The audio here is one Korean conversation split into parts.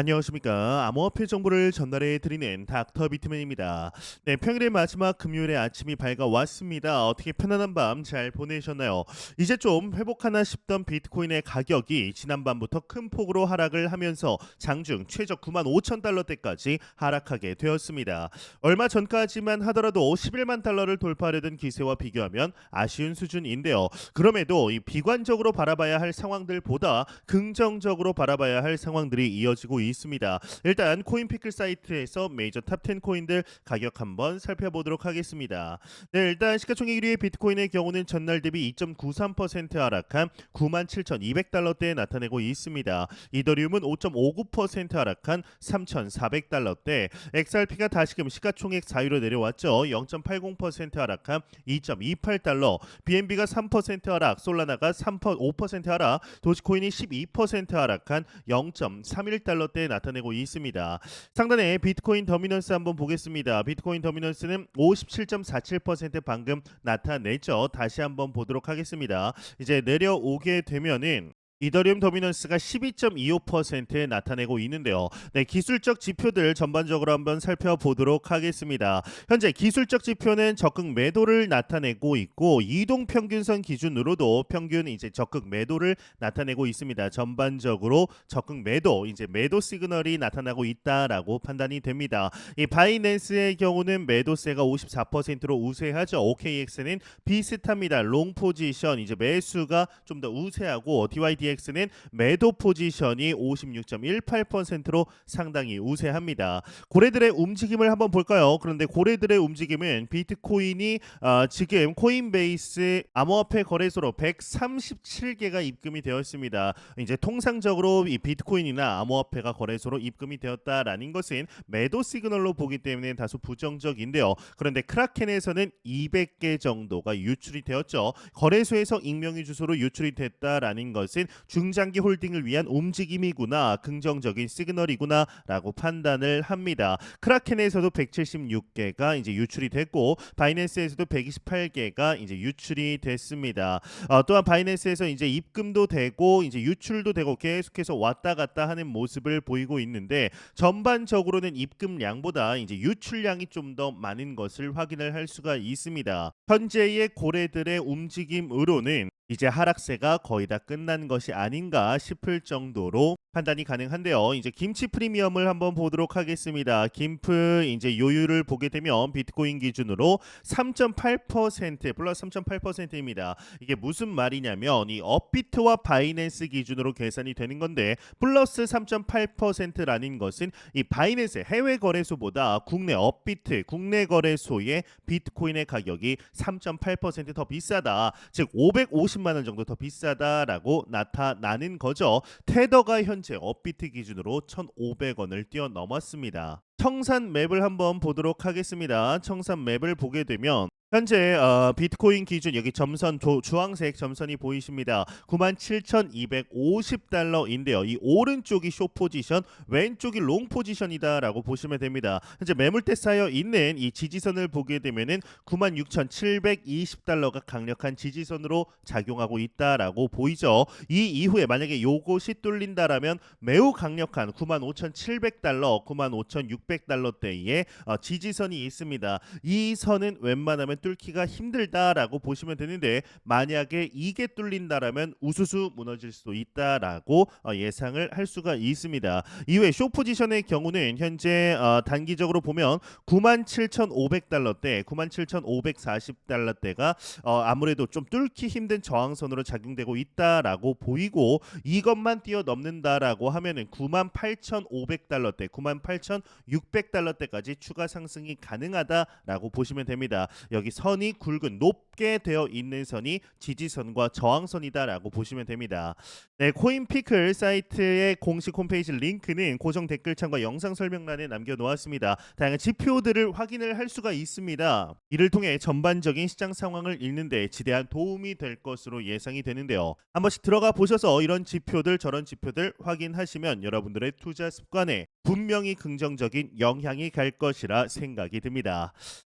안녕하십니까. 암호화폐 정보를 전달해 드리는 닥터 비트맨입니다. 네, 평일의 마지막 금요일의 아침이 밝아왔습니다. 어떻게 편안한 밤 잘 보내셨나요? 이제 좀 회복하나 싶던 비트코인의 가격이 지난밤부터 큰 폭으로 하락을 하면서 장중 최저 9만 5천 달러대까지 하락하게 되었습니다. 얼마 전까지만 하더라도 11만 달러를 돌파하려던 기세와 비교하면 아쉬운 수준인데요. 그럼에도 이 비관적으로 바라봐야 할 상황들보다 긍정적으로 바라봐야 할 상황들이 이어지고 있습니다. 일단 코인피클 사이트에서 메이저 탑10 코인들 가격 한번 살펴보도록 하겠습니다. 네, 일단 시가총액 1위의 비트코인의 경우는 전날 대비 2.93% 하락한 97,200달러대에 나타내고 있습니다. 이더리움은 5.59% 하락한 3,400달러대, XRP가 다시금 시가총액 4위로 내려왔죠. 0.80% 하락한 2.28달러, BNB가 3% 하락, 솔라나가 5% 하락, 도지코인이 12% 하락한 0.31달러대에 나타내고 있습니다. 상단에 비트코인 더미넌스 한번 보겠습니다. 비트코인 더미넌스는 57.47% 방금 나타냈죠. 다시 한번 보도록 하겠습니다. 이제 내려오게 되면은 이더리움 도미넌스가 12.25%에 나타내고 있는데요. 네, 기술적 지표들 전반적으로 한번 살펴보도록 하겠습니다. 현재 기술적 지표는 적극 매도를 나타내고 있고 이동 평균선 기준으로도 평균 이제 적극 매도를 나타내고 있습니다. 전반적으로 적극 매도, 이제 매도 시그널이 나타나고 있다라고 판단이 됩니다. 이 바이낸스의 경우는 매도세가 54%로 우세하죠. OKX는 비슷합니다. 롱 포지션 이제 매수가 좀 더 우세하고 DYDX는 매도 포지션이 56.18%로 상당히 우세합니다. 고래들의 움직임을 한번 볼까요? 그런데 고래들의 움직임은 비트코인이 지금 코인베이스 암호화폐 거래소로 137개가 입금이 되었습니다. 이제 통상적으로 이 비트코인이나 암호화폐가 거래소로 입금이 되었다라는 것은 매도 시그널로 보기 때문에 다소 부정적인데요. 그런데 크라켄에서는 200개 정도가 유출이 되었죠. 거래소에서 익명의 주소로 유출이 됐다라는 것은 중장기 홀딩을 위한 움직임이구나, 긍정적인 시그널이구나라고 판단을 합니다. 크라켄에서도 176개가 이제 유출이 됐고 바이낸스에서도 128개가 이제 유출이 됐습니다. 또한 바이낸스에서 이제 입금도 되고 이제 유출도 되고 계속해서 왔다 갔다 하는 모습을 보이고 있는데 전반적으로는 입금량보다 이제 유출량이 좀 더 많은 것을 확인을 할 수가 있습니다. 현재의 고래들의 움직임으로는 이제 하락세가 거의 다 끝난 것이 아닌가 싶을 정도로 판단이 가능한데요. 이제 김치 프리미엄을 한번 보도록 하겠습니다. 김프 이제 요율을 보게 되면 비트코인 기준으로 3.8% 플러스 3.8%입니다. 이게 무슨 말이냐면 이 업비트와 바이낸스 기준으로 계산이 되는 건데 플러스 3.8%라는 것은 이 바이낸스 해외 거래소보다 국내 업비트 국내 거래소의 비트코인의 가격이 3.8%더 비싸다. 즉 550만 원 정도 더 비싸다라고 나타나는 거죠. 테더가 현재 업비트 기준으로 1,500원을 뛰어넘었습니다. 청산 맵을 한번 보도록 하겠습니다. 청산 맵을 보게 되면 현재 비트코인 기준 여기 점선 주황색 점선이 보이십니다. 97,250달러인데요. 이 오른쪽이 숏 포지션, 왼쪽이 롱 포지션이다라고 보시면 됩니다. 현재 매물대 쌓여 있는 이 지지선을 보게 되면은 96,720달러가 강력한 지지선으로 작용하고 있다라고 보이죠. 이 이후에 만약에 요것이 뚫린다라면 매우 강력한 95,700달러, 95,600달러대의 지지선이 있습니다. 이 선은 웬만하면 뚫기가 힘들다라고 보시면 되는데 만약에 이게 뚫린다라면 우수수 무너질 수도 있다라고 예상을 할 수가 있습니다. 이외 쇼 포지션의 경우는 현재 단기적으로 보면 97,500달러대, 97,540달러대가 아무래도 좀 뚫기 힘든 저항선으로 작용되고 있다라고 보이고 이것만 뛰어넘는다라고 하면은 98,500달러대, 98,600달러대까지 추가 상승이 가능하다라고 보시면 됩니다. 여기 선이 굵은 높게 되어 있는 선이 지지선과 저항선이다라고 보시면 됩니다. 네, 코인피클 사이트의 공식 홈페이지 링크는 고정 댓글창과 영상 설명란에 남겨놓았습니다. 다양한 지표들을 확인을 할 수가 있습니다. 이를 통해 전반적인 시장 상황을 읽는데 지대한 도움이 될 것으로 예상이 되는데요. 한 번씩 들어가 보셔서 이런 지표들 저런 지표들 확인하시면 여러분들의 투자 습관에 분명히 긍정적인 영향이 갈 것이라 생각이 듭니다.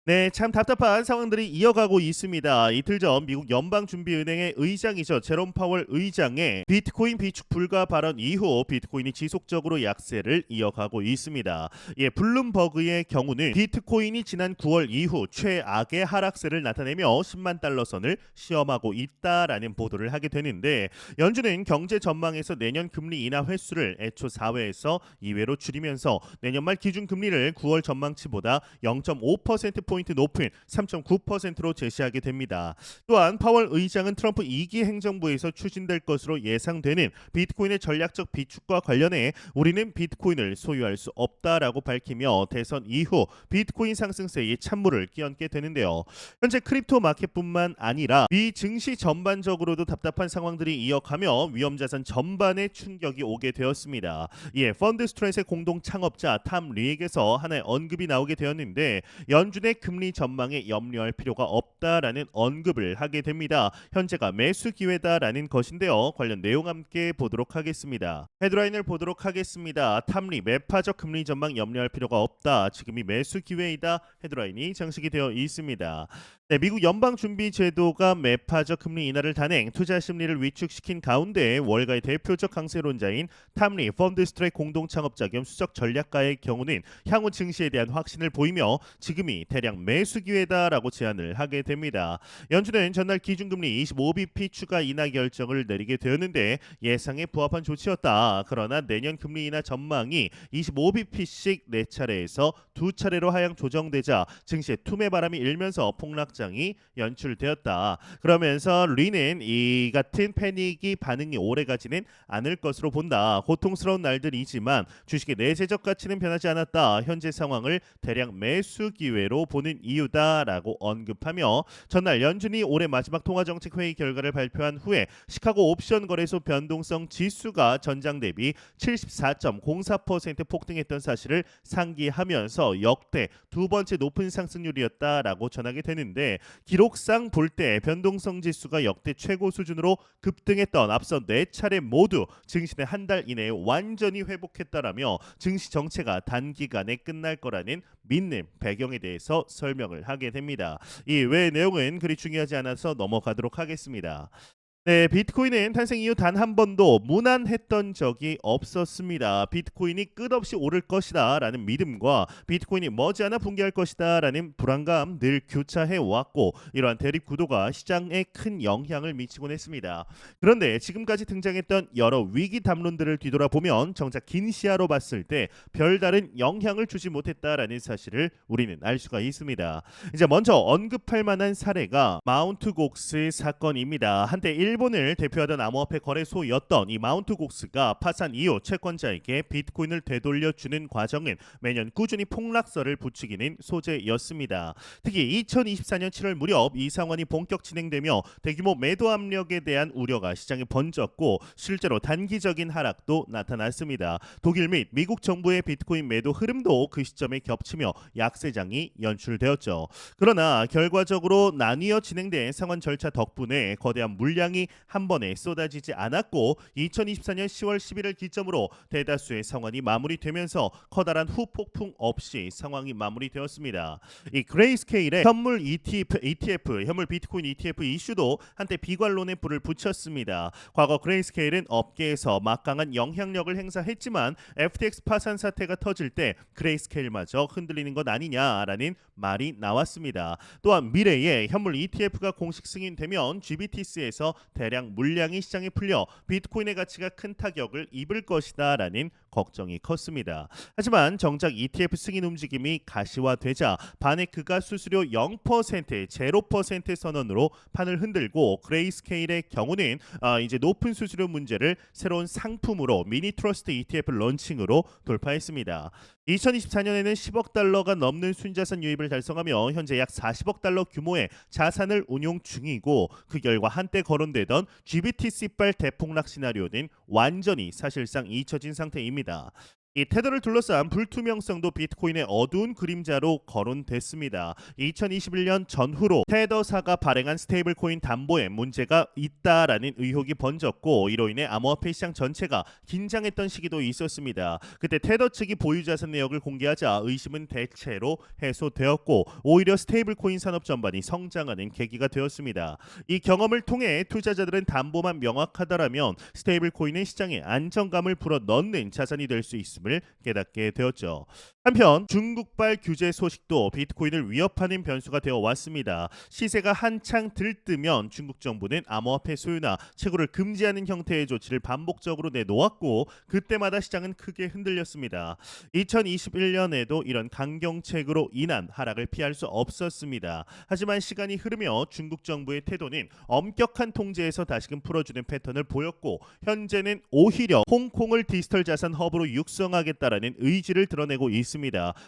네, 참 답답한 상황들이 이어가고 있습니다. 이틀 전 미국 연방준비은행의 의장이죠. 제롬 파월 의장의 비트코인 비축 불가 발언 이후 비트코인이 지속적으로 약세를 이어가고 있습니다. 예, 블룸버그의 경우는 비트코인이 지난 9월 이후 최악의 하락세를 나타내며 10만 달러 선을 시험하고 있다라는 보도를 하게 되는데, 연준은 경제 전망에서 내년 금리 인하 횟수를 애초 4회에서 2회로 줄이면서 내년 말 기준 금리를 9월 전망치보다 0.5% 포인트 높은 3.9%로 제시하게 됩니다. 또한 파월 의장은 트럼프 2기 행정부에서 추진될 것으로 예상되는 비트코인의 전략적 비축과 관련해 우리는 비트코인을 소유할 수 없다라고 밝히며 대선 이후 비트코인 상승세에 찬물을 끼얹게 되는데요. 현재 크립토 마켓뿐만 아니라 미 증시 전반적으로도 답답한 상황들이 이어가며 위험자산 전반에 충격이 오게 되었습니다. 예, 펀드 스트레스의 공동 창업자 탐 리에게서 하나의 언급이 나오게 되었는데, 연준의 금리 전망에 염려할 필요가 없다라는 언급을 하게 됩니다. 현재가 매수 기회다라는 것인데요. 관련 내용 함께 보도록 하겠습니다. 헤드라인을 보도록 하겠습니다. 탐리 매파적 금리 전망 염려할 필요가 없다. 지금이 매수 기회이다. 헤드라인이 장식이 되어 있습니다. 네, 미국 연방준비제도가 매파적 금리 인하를 단행, 투자 심리를 위축시킨 가운데 월가의 대표적 강세론자인 탐리 펀드 스트레이트 공동 창업자 겸 수석 전략가의 경우는 향후 증시에 대한 확신을 보이며 지금이 대량 매수 기회다라고 제안을 하게 됩니다. 연준은 전날 기준금리 25bp 추가 인하 결정을 내리게 되었는데 예상에 부합한 조치였다. 그러나 내년 금리 인하 전망이 25bp씩 4차례에서 2차례로 하향 조정되자 증시에 투매 바람이 일면서 폭락장이 연출되었다. 그러면서 리는 이 같은 패닉이 반응이 오래가지는 않을 것으로 본다. 고통스러운 날들이지만 주식의 내재적 가치는 변하지 않았다. 현재 상황을 대량 매수 기회로 보는 이유다라고 언급하며 전날 연준이 올해 마지막 통화정책 회의 결과를 발표한 후에 시카고 옵션 거래소 변동성 지수가 전장 대비 74.04% 폭등했던 사실을 상기하면서 역대 두 번째 높은 상승률이었다라고 전하게 되는데, 기록상 볼 때 변동성 지수가 역대 최고 수준으로 급등했던 앞서 4차례 모두 증시는 한 달 이내에 완전히 회복했다라며 증시 정체가 단기간에 끝날 거라는 믿는 배경에 대해서 설명을 하게 됩니다. 이 외의 내용은 그리 중요하지 않아서 넘어가도록 하겠습니다. 네, 비트코인은 탄생 이후 단 한 번도 무난했던 적이 없었습니다. 비트코인이 끝없이 오를 것이다 라는 믿음과 비트코인이 머지않아 붕괴할 것이다 라는 불안감 늘 교차해 왔고, 이러한 대립 구도가 시장에 큰 영향을 미치곤 했습니다. 그런데 지금까지 등장했던 여러 위기 담론들을 뒤돌아보면 정작 긴 시야로 봤을 때 별다른 영향을 주지 못했다라는 사실을 우리는 알 수가 있습니다. 이제 먼저 언급할 만한 사례가 마운트 곡스 사건입니다. 한때 일본을 대표하던 암호화폐 거래소였던 이 마운트 곡스가 파산 이후 채권자에게 비트코인을 되돌려주는 과정은 매년 꾸준히 폭락설을 부추기는 소재였습니다. 특히 2024년 7월 무렵 이 상황이 본격 진행되며 대규모 매도 압력에 대한 우려가 시장에 번졌고 실제로 단기적인 하락도 나타났습니다. 독일 및 미국 정부의 비트코인 매도 흐름도 그 시점에 겹치며 약세장이 연출되었죠. 그러나 결과적으로 나뉘어 진행된 상환 절차 덕분에 거대한 물량이 한 번에 쏟아지지 않았고 2024년 10월 11일 기점으로 대다수의 상환이 마무리되면서 커다란 후폭풍 없이 상황이 마무리되었습니다. 이 그레이스케일의 현물 ETF, 현물 비트코인 ETF 이슈도 한때 비관론에 불을 붙였습니다. 과거 그레이스케일은 업계에서 막강한 영향력을 행사했지만 FTX 파산 사태가 터질 때 그레이스케일마저 흔들리는 것 아니냐라는 말이 나왔습니다. 또한 미래에 현물 ETF가 공식 승인되면 GBTC에서 대량 물량이 시장에 풀려 비트코인의 가치가 큰 타격을 입을 것이다라는 걱정이 컸습니다. 하지만 정작 ETF 승인 움직임이 가시화되자 바네크가 수수료 0%, 0% 선언으로 판을 흔들고 그레이스케일의 경우는 이제 높은 수수료 문제를 새로운 상품으로 미니 트러스트 ETF 런칭으로 돌파했습니다. 2024년에는 10억 달러가 넘는 순자산 유입을 달성하며 현재 약 40억 달러 규모의 자산을 운용 중이고, 그 결과 한때 거론되던 GBTC발 대폭락 시나리오는 완전히 사실상 잊혀진 상태입니다. 이 테더를 둘러싼 불투명성도 비트코인의 어두운 그림자로 거론됐습니다. 2021년 전후로 테더사가 발행한 스테이블코인 담보에 문제가 있다라는 의혹이 번졌고, 이로 인해 암호화폐 시장 전체가 긴장했던 시기도 있었습니다. 그때 테더 측이 보유 자산 내역을 공개하자 의심은 대체로 해소되었고, 오히려 스테이블코인 산업 전반이 성장하는 계기가 되었습니다. 이 경험을 통해 투자자들은 담보만 명확하다라면 스테이블코인은 시장에 안정감을 불어넣는 자산이 될 수 있습니다. 을 깨닫게 되었죠. 한편 중국발 규제 소식도 비트코인을 위협하는 변수가 되어 왔습니다. 시세가 한창 들뜨면 중국 정부는 암호화폐 소유나 채굴을 금지하는 형태의 조치를 반복적으로 내놓았고, 그때마다 시장은 크게 흔들렸습니다. 2021년에도 이런 강경책으로 인한 하락을 피할 수 없었습니다. 하지만 시간이 흐르며 중국 정부의 태도는 엄격한 통제에서 다시금 풀어주는 패턴을 보였고, 현재는 오히려 홍콩을 디지털 자산 허브로 육성하겠다라는 의지를 드러내고 있습니다.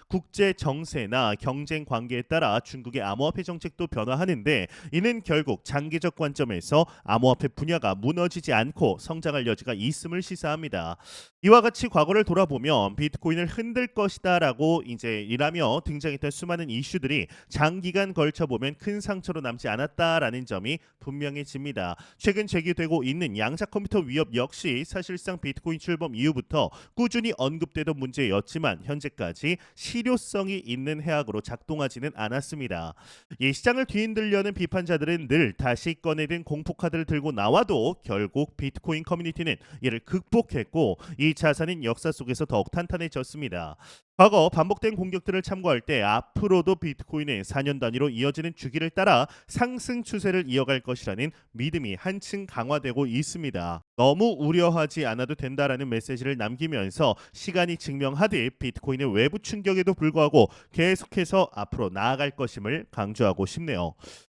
국제 정세나 경쟁 관계에 따라 중국의 암호화폐 정책도 변화하는데, 이는 결국 장기적 관점에서 암호화폐 분야가 무너지지 않고 성장할 여지가 있음을 시사합니다. 이와 같이 과거를 돌아보면 비트코인을 흔들 것이다라고 이라며 등장했던 수많은 이슈들이 장기간 걸쳐 보면 큰 상처로 남지 않았다라는 점이 분명해집니다. 최근 제기되고 있는 양자 컴퓨터 위협 역시 사실상 비트코인 출범 이후부터 꾸준히 언급되던 문제였지만 현재까지 실효성이 있는 해악으로 작동하지는 않았습니다. 이 시장을 뒤흔들려는 비판자들은 늘 다시 꺼내든 공포 카드를 들고 나와도 결국 비트코인 커뮤니티는 이를 극복했고, 이 자산인 역사 속에서 더욱 탄탄해졌습니다. 과거 반복된 공격들을 참고할 때 앞으로도 비트코인은 4년 단위로 이어지는 주기를 따라 상승 추세를 이어갈 것이라는 믿음이 한층 강화되고 있습니다. 너무 우려하지 않아도 된다라는 메시지를 남기면서 시간이 증명하듯 비트코인의 외부 충격에도 불구하고 계속해서 앞으로 나아갈 것임을 강조하고 싶네요.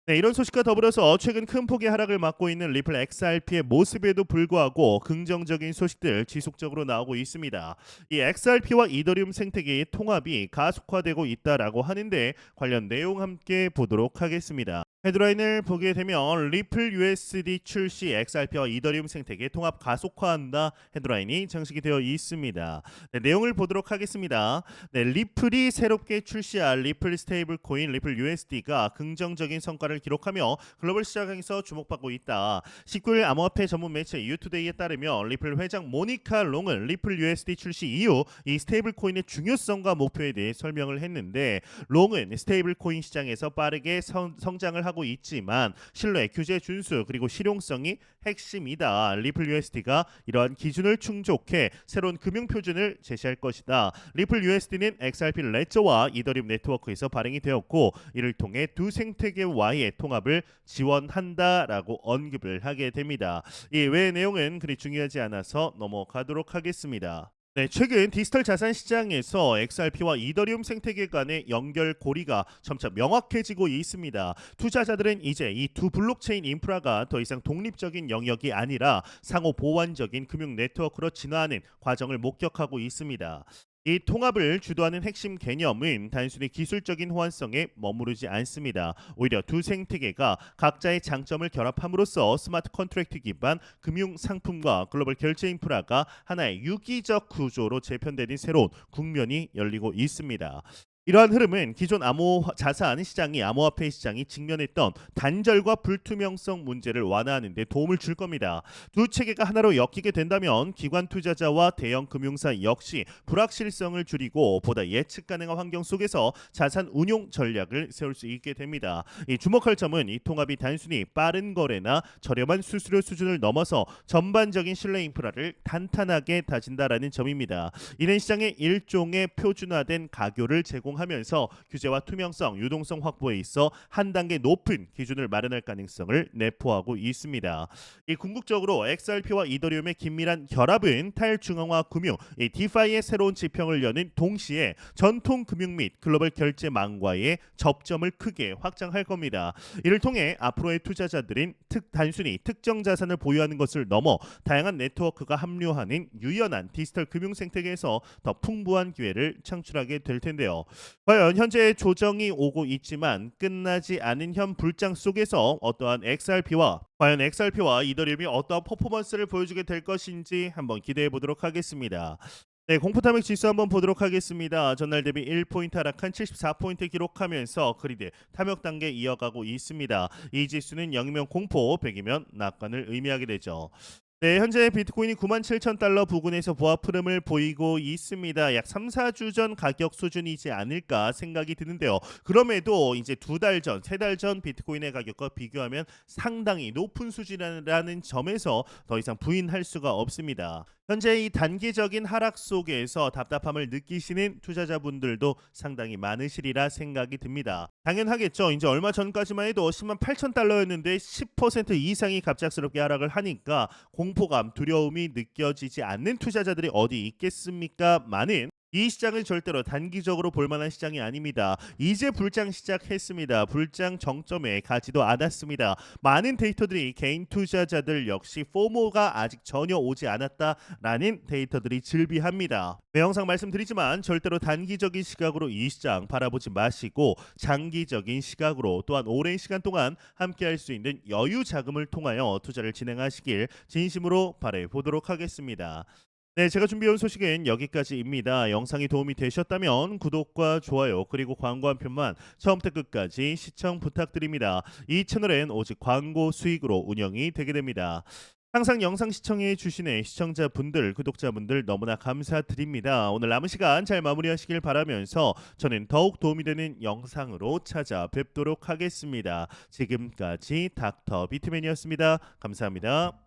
네, 이런 소식과 더불어서 최근 큰 폭의 하락을 맞고 있는 리플 XRP의 모습에도 불구하고 긍정적인 소식들 지속적으로 나오고 있습니다. 이 XRP와 이더리움 생태계의 통합이 가속화되고 있다라고 하는데, 관련 내용 함께 보도록 하겠습니다. 헤드라인을 보게 되면 리플 USD 출시, XRP와 이더리움 생태계 통합 가속화한다, 헤드라인이 장식이 되어 있습니다. 네, 내용을 보도록 하겠습니다. 네, 리플이 새롭게 출시할 리플 스테이블 코인 리플 USD가 긍정적인 성과를 기록하며 글로벌 시장에서 주목받고 있다. 19일 암호화폐 전문 매체 유투데이에 따르면 리플 회장 모니카 롱은 리플 USD 출시 이후 이 스테이블 코인의 중요성과 목표에 대해 설명을 했는데, 롱은 스테이블 코인 시장에서 빠르게 성장을 하고 있지만 신뢰, 규제 준수, 그리고 실용성이 핵심이다. 리플 USD가 이러한 기준을 충족해 새로운 금융 표준을 제시할 것이다. 리플 USD는 XRP 레저와 이더리움 네트워크에서 발행이 되었고, 이를 통해 두 생태계와의 통합을 지원한다라고 언급을 하게 됩니다. 이 외의 내용은 그리 중요하지 않아서 넘어가도록 하겠습니다. 네, 최근 디지털 자산 시장에서 XRP와 이더리움 생태계 간의 연결고리가 점차 명확해지고 있습니다. 투자자들은 이제 이 두 블록체인 인프라가 더 이상 독립적인 영역이 아니라 상호 보완적인 금융 네트워크로 진화하는 과정을 목격하고 있습니다. 이 통합을 주도하는 핵심 개념은 단순히 기술적인 호환성에 머무르지 않습니다. 오히려 두 생태계가 각자의 장점을 결합함으로써 스마트 컨트랙트 기반 금융 상품과 글로벌 결제 인프라가 하나의 유기적 구조로 재편되는 새로운 국면이 열리고 있습니다. 이러한 흐름은 기존 암호 자산 시장이 암호화폐 시장이 직면했던 단절과 불투명성 문제를 완화하는 데 도움을 줄 겁니다. 두 체계가 하나로 엮이게 된다면 기관 투자자와 대형 금융사 역시 불확실성을 줄이고 보다 예측 가능한 환경 속에서 자산 운용 전략을 세울 수 있게 됩니다. 이 주목할 점은 이 통합이 단순히 빠른 거래나 저렴한 수수료 수준을 넘어서 전반적인 신뢰 인프라를 탄탄하게 다진다라는 점입니다. 이는 시장의 일종의 표준화된 가교를 제공하면서 규제와 투명성, 유동성 확보에 있어 한 단계 높은 기준을 마련할 가능성을 내포하고 있습니다. 이 궁극적으로 XRP와 이더리움의 긴밀한 결합은 탈중앙화 금융, 이 DeFi의 새로운 지평을 여는 동시에 전통 금융 및 글로벌 결제망과의 접점을 크게 확장할 겁니다. 이를 통해 앞으로의 투자자들은 단순히 특정 자산을 보유하는 것을 넘어 다양한 네트워크가 합류하는 유연한 디지털 금융 생태계에서 더 풍부한 기회를 창출하게 될 텐데요. 과연 현재 조정이 오고 있지만 끝나지 않은 현 불장 속에서 과연 XRP와 이더리움이 어떠한 퍼포먼스를 보여주게 될 것인지 한번 기대해 보도록 하겠습니다. 네, 공포탐욕 지수 한번 보도록 하겠습니다. 전날 대비 1포인트 하락한 74포인트 기록하면서 그리드 탐욕 단계 이어가고 있습니다. 이 지수는 0이면 공포, 100이면 낙관을 의미하게 되죠. 네, 현재 비트코인이 97,000달러 부근에서 보합 흐름을 보이고 있습니다. 약 3, 4주 전 가격 수준이지 않을까 생각이 드는데요. 그럼에도 이제 2달 전, 3달 전 비트코인의 가격과 비교하면 상당히 높은 수준이라는 점에서 더 이상 부인할 수가 없습니다. 현재 이 단기적인 하락 속에서 답답함을 느끼시는 투자자분들도 상당히 많으시리라 생각이 듭니다. 당연하겠죠. 이제 얼마 전까지만 해도 10만 8천 달러였는데 10% 이상이 갑작스럽게 하락을 하니까 공포감, 두려움이 느껴지지 않는 투자자들이 어디 있겠습니까? 많은 이 시장은 절대로 단기적으로 볼만한 시장이 아닙니다. 이제 불장 시작했습니다. 불장 정점에 가지도 않았습니다. 많은 데이터들이 개인 투자자들 역시 포모가 아직 전혀 오지 않았다라는 데이터들이 즐비합니다. 매 영상 말씀드리지만 절대로 단기적인 시각으로 이 시장 바라보지 마시고 장기적인 시각으로 또한 오랜 시간 동안 함께할 수 있는 여유 자금을 통하여 투자를 진행하시길 진심으로 바라보도록 보도록 하겠습니다. 네, 제가 준비해온 소식은 여기까지입니다. 영상이 도움이 되셨다면 구독과 좋아요 그리고 광고 한 편만 처음부터 끝까지 시청 부탁드립니다. 이 채널은 오직 광고 수익으로 운영이 되게 됩니다. 항상 영상 시청해 주시는 시청자분들, 구독자분들 너무나 감사드립니다. 오늘 남은 시간 잘 마무리하시길 바라면서 저는 더욱 도움이 되는 영상으로 찾아뵙도록 하겠습니다. 지금까지 닥터 비트맨이었습니다. 감사합니다.